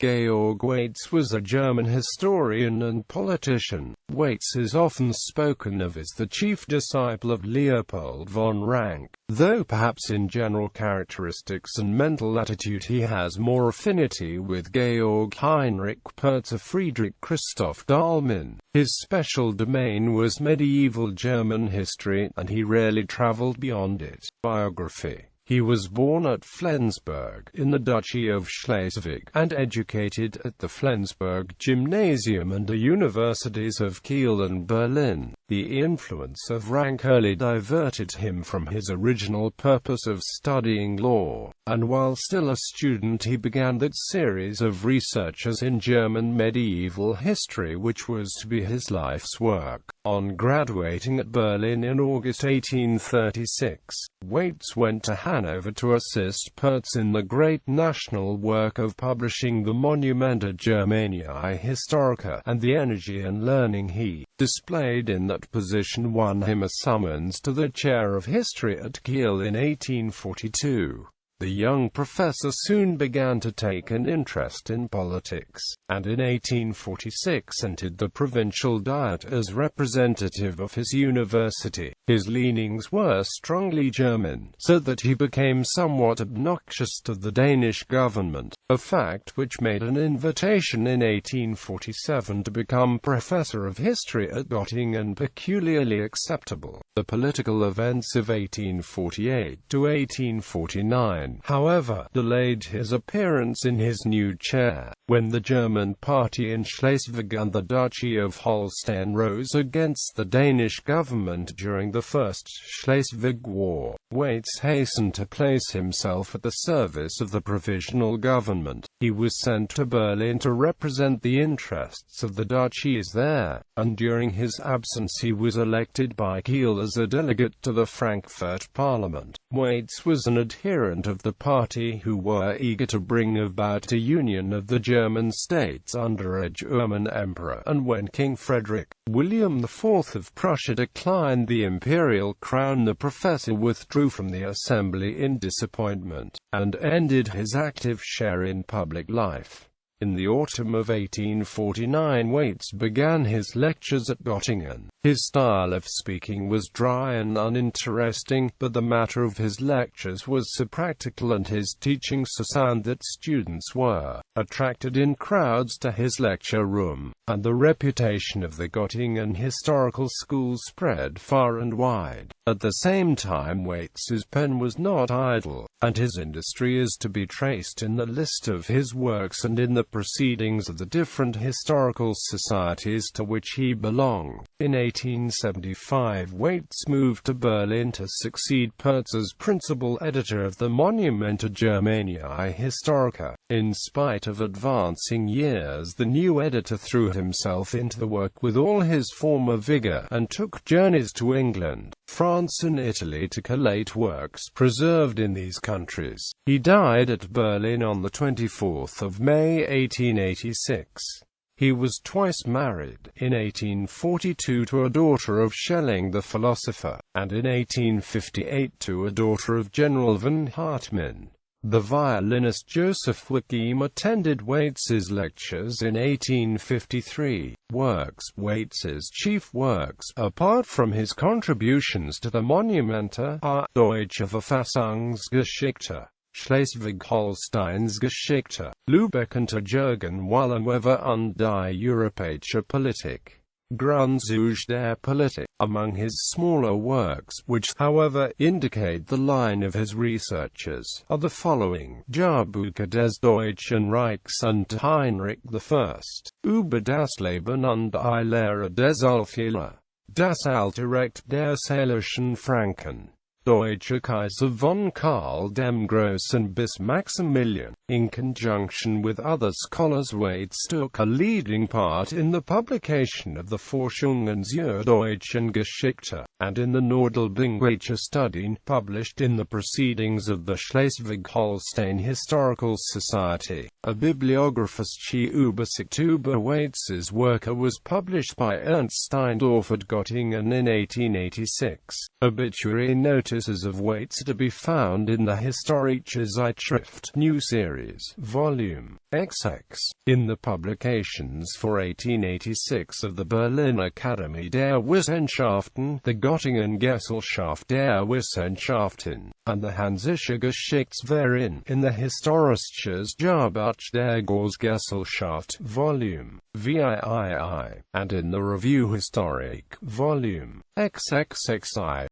Georg Waitz was a German historian and politician. Waitz is often spoken of as the chief disciple of Leopold von Ranke, though perhaps in general characteristics and mental attitude he has more affinity with Georg Heinrich Pertz or Friedrich Christoph Dahlmann. His special domain was medieval German history, and he rarely traveled beyond it. Biography. He was born at Flensburg, in the Duchy of Schleswig, and educated at the Flensburg Gymnasium and the universities of Kiel and Berlin. The influence of Ranke early diverted him from his original purpose of studying law, and while still a student he began that series of researches in German medieval history which was to be his life's work. On graduating at Berlin in August 1836, Waitz went to Hanover to assist Pertz in the great national work of publishing the Monumenta-Germaniae Historica, and the energy and learning he displayed in that position won him a summons to the chair of history at Kiel in 1842. The young professor soon began to take an interest in politics, and in 1846 entered the provincial diet as representative of his university. His leanings were strongly German, so that he became somewhat obnoxious to the Danish government, a fact which made an invitation in 1847 to become professor of history at Göttingen peculiarly acceptable. The political events of 1848 to 1849, however, delayed his appearance in his new chair. When the German party in Schleswig and the Duchy of Holstein rose against the Danish government during the First Schleswig War, Waitz hastened to place himself at the service of the provisional government. He was sent to Berlin to represent the interests of the duchies there, and during his absence he was elected by Kiel as a delegate to the Frankfurt Parliament. Waitz was an adherent of the party who were eager to bring about a union of the German states under a German emperor, and when King Frederick William IV of Prussia declined the imperial crown, the professor withdrew from the assembly in disappointment, and ended his active share in public life. In the autumn of 1849 Waitz began his lectures at Göttingen. His style of speaking was dry and uninteresting, but the matter of his lectures was so practical and his teaching so sound that students were attracted in crowds to his lecture room, and the reputation of the Göttingen historical school spread far and wide. At the same time Waitz's pen was not idle, and his industry is to be traced in the list of his works and in the proceedings of the different historical societies to which he belonged. In 1875 Waitz moved to Berlin to succeed Pertz as principal editor of the Monumenta-Germaniae Historica. In spite of advancing years, the new editor threw himself into the work with all his former vigor, and took journeys to England, France and Italy to collate works preserved in these countries. He died at Berlin on the 24th of May 1886. He was twice married, in 1842 to a daughter of Schelling the philosopher, and in 1858 to a daughter of General von Hartmann. The violinist Joseph Wickham attended Waitz's lectures in 1853. Works. Waitz's chief works, apart from his contributions to the Monumenta, are Deutsche Verfassungsgeschichte, Schleswig-Holsteins Geschichte, Lübeck und Jürgen-Wallenweber und die Europäische Politik, Grundzüge der Politik. Among his smaller works, which, however, indicate the line of his researches, are the following: Jahrbuch des Deutschen Reichs und Heinrich I, über das Leben und die Lehre des Aufhehler, das alte Recht der Sälischen Franken, Deutscher Kaiser von Karl dem Großen bis Maximilian. In conjunction with other scholars, Waitz took a leading part in the publication of the Forschungen zur deutschen Geschichte, and in the Nordlbingwache Studien, published in the Proceedings of the Schleswig-Holstein Historical Society. A bibliographische Übersicht über Waitz's Werke was published by Ernst Steindorf at Göttingen in 1886. Obituary notices of Waitz to be found in the Historische Zeitschrift, new series. Series, Volume XX, in the publications for 1886 of the Berlin Akademie der Wissenschaften, the Göttingen Gesellschaft der Wissenschaften, and the Hansische Geschichtsverein, in the Historisches Jahrbuch der Großgesellschaft, Volume VIII, and in the Revue Historique, Volume XXXI.